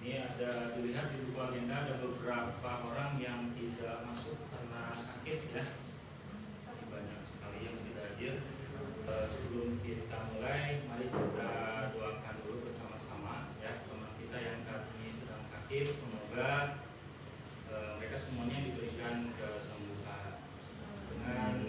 Ini ada dilihat di buku agenda ada beberapa orang yang tidak masuk karena sakit ya. Banyak sekali yang tidak hadir. Sebelum kita mulai, mari kita doakan dulu bersama-sama ya teman kita yang saat ini sedang sakit. Semoga mereka semuanya diberikan kesembuhan. Dengan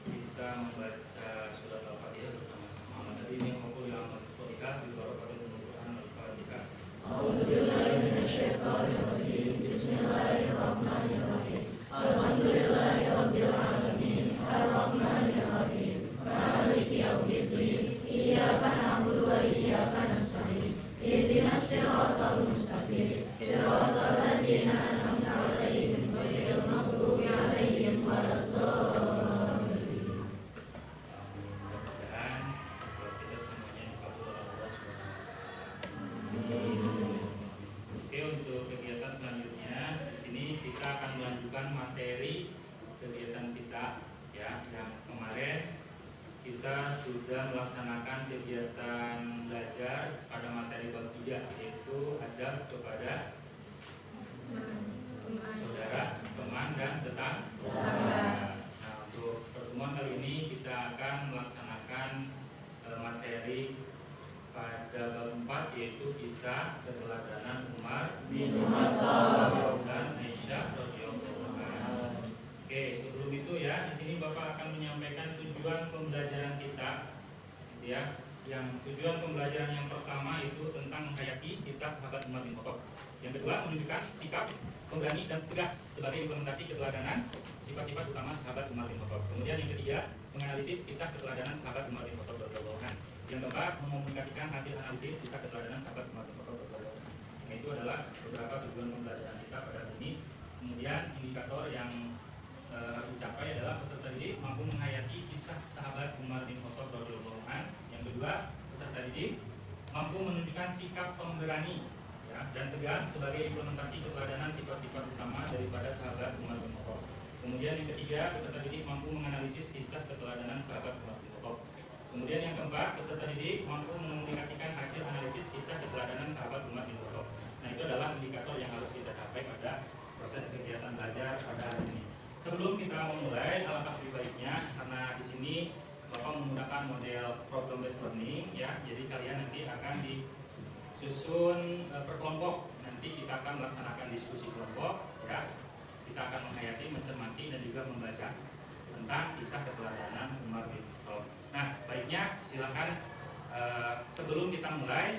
kita membaca surat Al-Fatihah bersama-sama. Tadi ini aku yang mensuarikan di luar pada Al-Quran Al-Fatihah. A'udzubillahiminasyaitonirrajim. Bismillahirrahmanirrahim. Alhamdulillahirabbil alamin. Arrahmanirrahim. Maliki yaumiddin. Iyyaka na'budu wa iyyaka nasta'in. Ihdinas siratal mustaqim. Siratal ladzina an'amta 'alaihim ghairil maghdubi 'alaihim waladdallin. Mudah-mudahan kita semuanya dikabul oleh Allah SWT. Oke, untuk kegiatan selanjutnya di sini kita akan melanjutkan materi kegiatan kita ya. Yang kemarin kita sudah melaksanakan kegiatan belajar pada materi bab 3 yaitu adab kepada saudara, teman dan tetangga. Nah, untuk pertemuan kali ini kita akan melaksanakan materi pada bab 4 yaitu kisah keteladanan Umar bin Khattab dan Aisyah radhiyallahu anha. Oke, sebelum itu ya, di sini Bapak akan menyampaikan tujuan pembelajaran kita, gitu ya. Yang tujuan pembelajaran yang pertama itu tentang menghayati kisah sahabat Umar bin Khattab. Yang kedua, menunjukkan sikap pemberani dan tegas sebagai implementasi keteladanan sifat-sifat utama sahabat Umar bin Khattab. Kemudian yang ketiga, menganalisis kisah keteladanan sahabat Umar bin Khattab radhiyallahu anhu. Yang keempat, mengomunikasikan hasil analisis kisah keteladanan sahabat Umar bin Khattab radhiyallahu anhu. Nah, itu adalah beberapa tujuan pembelajaran kita pada hari ini. Kemudian indikator yang harus dicapai adalah peserta didik mampu menghayati kisah sahabat Umar bin Khattab radhiyallahu anhu. Yang kedua, peserta didik mampu menunjukkan sikap pemberani ya, dan tegas sebagai implementasi keteladanan sifat-sifat utama daripada sahabat Umar bin Khattab. Kemudian yang ketiga, peserta didik mampu menganalisis kisah keteladanan sahabat Umar bin Khattab. Kemudian yang keempat, peserta didik mampu mengomunikasikan hasil analisis kisah keteladanan sahabat Umar bin Khattab. Nah, itu adalah indikator yang harus kita capai pada proses kegiatan belajar pada hari ini. Sebelum kita memulai, alangkah lebih baiknya karena di sini Bapak menggunakan model problem based learning ya. Jadi kalian nanti akan disusun per kelompok. Nanti kita akan melaksanakan diskusi kelompok ya. Kita akan menghayati, mencermati dan juga membaca tentang kisah keteladanan Umar bin Khattab. Nah, baiknya silakan sebelum kita mulai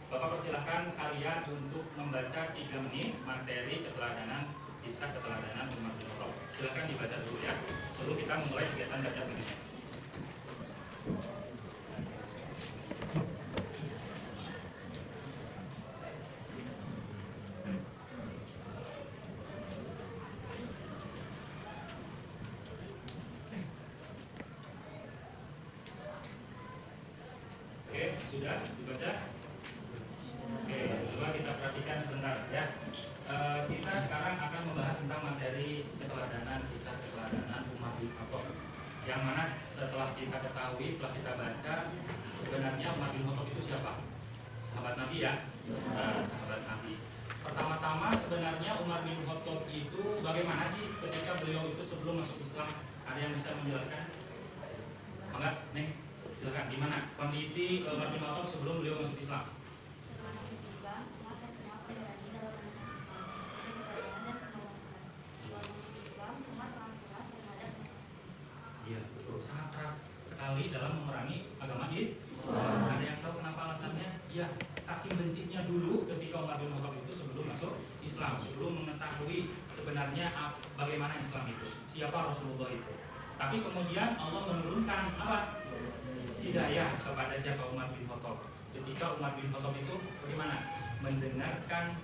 Bapak persilahkan kalian untuk membaca 3 menit materi keteladanan kisah keteladanan Umar bin Khattab. Silakan dibaca dulu ya sebelum kita memulai kegiatan baca selanjutnya. Oke, sudah dibaca? Oke, coba kita perhatikan sebentar ya. Kita sekarang akan membahas tentang materi keteladanan kisah keteladanan Umar bin Khattab. Yang mana setelah kita ketahui, setelah kita baca, sebenarnya Umar bin Khattab itu siapa? Sahabat Nabi ya? Sahabat Nabi. Pertama-tama sebenarnya Umar bin Khattab itu bagaimana sih ketika beliau itu sebelum masuk Islam? Ada yang bisa menjelaskan? Enggak, Neng? Silakan, gimana kondisi Umar bin Khattab sebelum beliau masuk Islam? Iya, betul. Sangat keras sekali dalam memerangi agama Islam. Ada yang tahu kenapa alasannya? Iya, saking bencinya dulu ketika Umar bin Khattab itu sebelum masuk Islam, sebelum mengetahui sebenarnya bagaimana Islam itu, siapa Rasulullah itu. Tapi kemudian Allah menurunkan apa? Hidayah kepada siapa? Umar bin Khattab. Ketika Umar bin Khattab itu bagaimana? Mendengarkan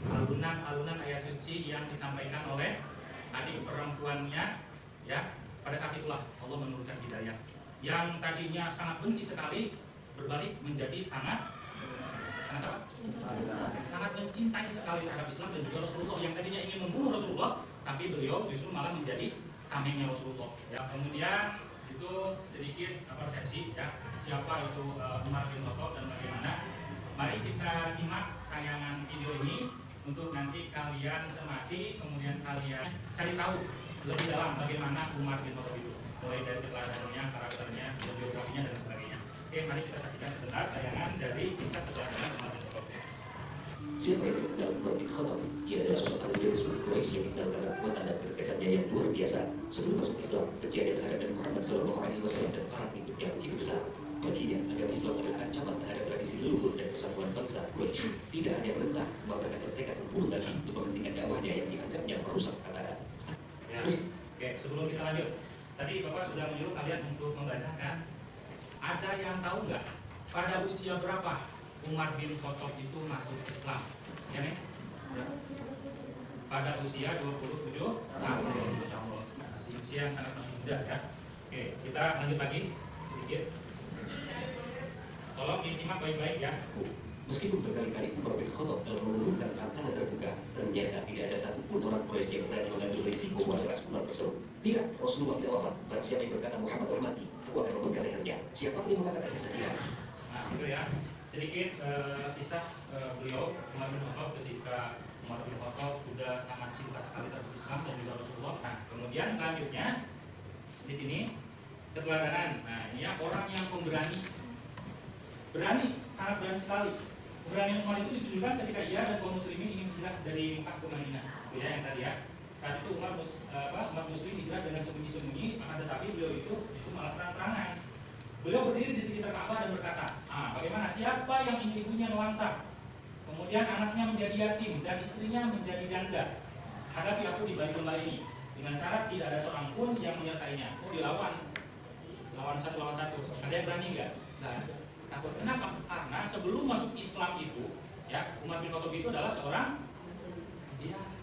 alunan-alunan ayat suci yang disampaikan oleh adik perempuannya ya. Pada saat itulah Allah menurunkan hidayah. Yang tadinya sangat benci sekali berbalik menjadi sangat apa? Sangat mencintai sekali terhadap Islam dan juga Rasulullah. Yang tadinya ingin membunuh Rasulullah, tapi beliau justru malah menjadi tamengnya Rasulullah. Ya, kemudian itu sedikit persepsi ya siapa itu Umar bin Khattab dan bagaimana. Mari kita simak tayangan video ini untuk nanti kalian cermati, kemudian kalian cari tahu lebih dalam bagaimana Umar bin Khattab itu, mulai dari keteladanan, karakternya, biografinya dan sebagainya. Oke, mari kita saksikan sebentar tayangan dari kisah keteladanan Umar bin Khattab. Siapa yang dikenal Umar bin Khattab? Ia adalah sosok dari suku Quraisy yang dikenal dengan kekuatan dan ketegasannya yang luar biasa. Sebelum masuk Islam, ketia terhadap Nabi Muhammad SAW dan perang hidupnya begitu besar. Baginya, agama Islam adalah ancaman terhadap tradisi leluhur dan persatuan bangsa Quraisy. Tidak hanya menentang, melainkan bertekad membunuh lagi untuk kepentingan dakwahnya yang dianggapnya merusak tatanan. Ya. Oke, sebelum kita lanjut, tadi Bapak sudah menyuruh kalian untuk membacakan. Ada yang tahu nggak pada usia berapa Umar bin Khattab itu masuk Islam? Ya nih? Pada usia 27 tahun. Insya Allah. Masih usia yang sangat masih muda ya. Oke, kita lanjut lagi sedikit. Tolong disimak baik-baik ya. Meskipun berkali-kali Umar bin Khattab telah mengumumkan tantangan terbuka, ternyata tidak ada satupun orang Quraisy yang berani mengambil risiko melawan Umar tersebut. Tidak, Rasulullah tidak wafat. Barang siapa yang berkata Muhammad telah mati, aku akan membengkak lehernya. Siapa yang mengatakan kesedihan? Nah, itu ya. Sedikit kisah beliau Umar bin Khattab ketika Umar bin Khattab sudah sangat cinta sekali terhadap Islam dan juga Rasulullah. Nah, kemudian selanjutnya di sini keteladanan. Nah, ini ya, orang yang pemberani, sangat berani sekali. Keberanian Umar itu ditunjukkan ketika ia dan kaum muslimin ingin hijrah dari Mekah ke Madinah. Itu ya yang tadi ya. Saat itu umat muslim hijrah dengan sembunyi-sembunyi, akan tetapi beliau itu justru malah terang-terangan. Beliau berdiri di sekitar Ka'bah dan berkata, bagaimana siapa yang ingin ibunya melangsang, kemudian anaknya menjadi yatim dan istrinya menjadi janda, hadapi aku di balik lembah ini dengan syarat tidak ada seorang pun yang menyertainya. Oh, dilawan, lawan satu. Ada yang berani nggak? Nggak ada. Takut. Kenapa? Karena sebelum masuk Islam itu, ya, Umar bin Khattab itu adalah seorang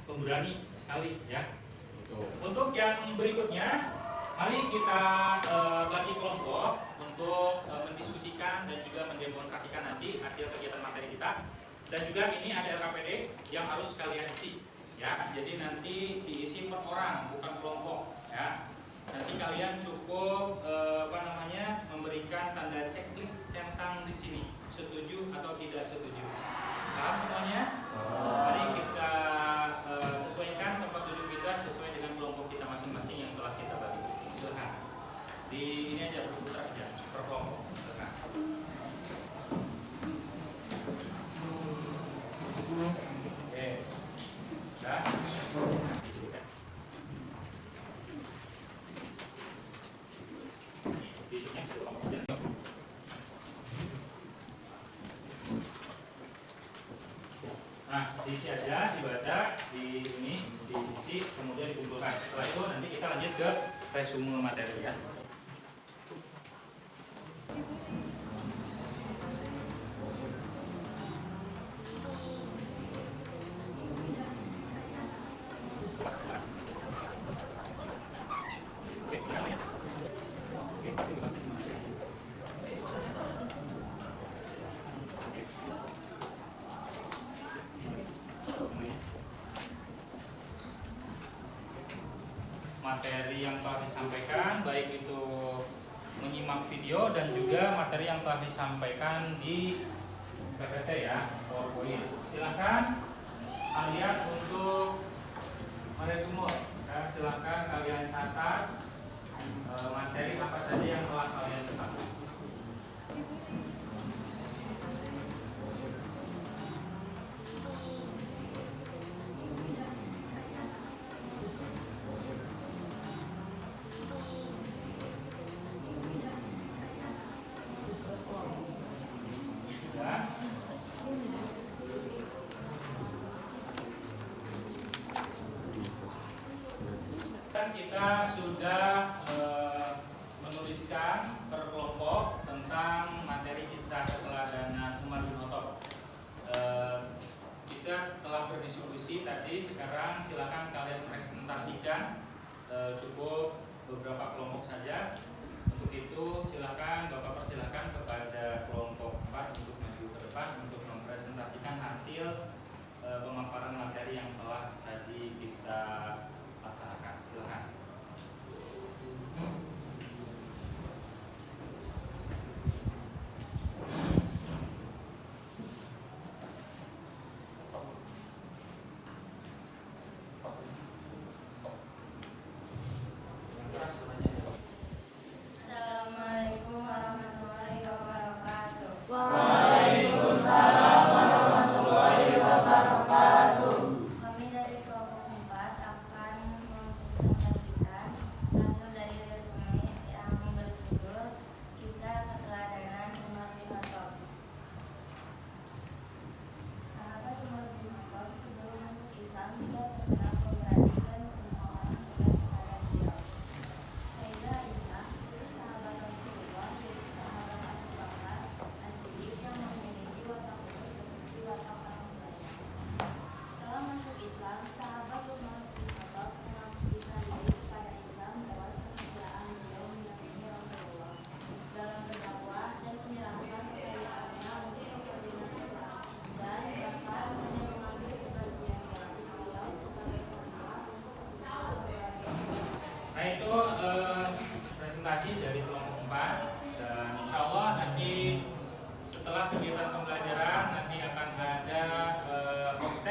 pemberani sekali, ya. Untuk yang berikutnya, mari kita bagi kelompok untuk mendiskusikan dan juga mendemonstrasikan nanti hasil kegiatan materi kita. Dan juga ini ada LKPD yang harus kalian isi, ya. Jadi nanti diisi per orang, bukan kelompok, ya. Nanti kalian cukup memberikan tanda checklist centang di sini, setuju atau tidak setuju. Paham semuanya? Mari kita sesuaikan tempat duduk kita sesuai dengan kelompok kita masing-masing yang telah kita bagi. Silakan. Di ini aja berputar aja per kelompok. Silakan. Oke. Sudah. Nah, diisi aja, dibaca, diisi, kemudian dikumpulkan. Setelah itu nanti kita lanjut ke resume materi ya. Materi yang telah disampaikan, baik itu menyimak video dan juga materi yang telah disampaikan di PPT ya, PowerPoint. Silahkan kalian untuk meresume, ya, silahkan kalian catat materi apa saja yang telah kalian ketahui. Kita sudah menuliskan per kelompok tentang materi kisah keteladanan Umar bin Khattab. Kita telah berdiskusi tadi, sekarang silakan kalian presentasikan, cukup beberapa kelompok saja. Untuk itu silakan Bapak persilahkan kepada kelompok 4 untuk maju ke depan untuk mempresentasikan hasil pemaparan materi yang telah tadi kita laksanakan. Silakan.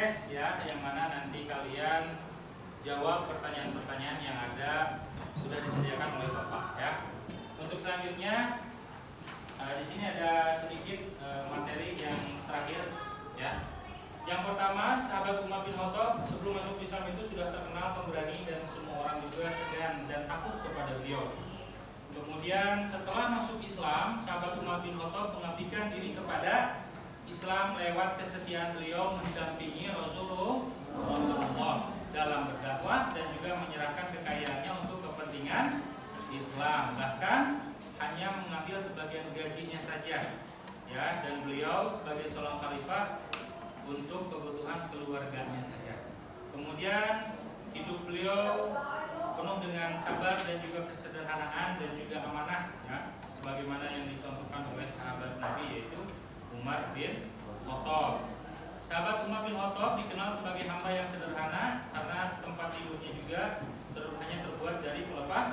tes ya, yang mana nanti kalian jawab pertanyaan-pertanyaan yang ada sudah disediakan oleh Bapak ya. Untuk selanjutnya di sini ada sedikit materi yang terakhir ya. Yang pertama, sahabat Umar bin Khattab sebelum masuk Islam itu sudah terkenal pemberani dan semua orang juga segan dan takut kepada beliau. Kemudian setelah masuk Islam, sahabat Umar bin Khattab mengabdikan diri kepada Islam lewat kesetiaan beliau mendampingi Rasulullah dalam berdakwah dan juga menyerahkan kekayaannya untuk kepentingan Islam. Bahkan hanya mengambil sebagian gajinya saja ya, dan beliau sebagai seorang khalifah untuk kebutuhan keluarganya saja. Kemudian hidup beliau penuh dengan sabar dan juga kesederhanaan dan juga amanah ya, sebagaimana yang dicontohkan oleh sahabat Nabi yaitu Umar bin Khattab. Sahabat Umar bin Khattab dikenal sebagai hamba yang sederhana karena tempat tidurnya juga hanya terbuat dari pelepah.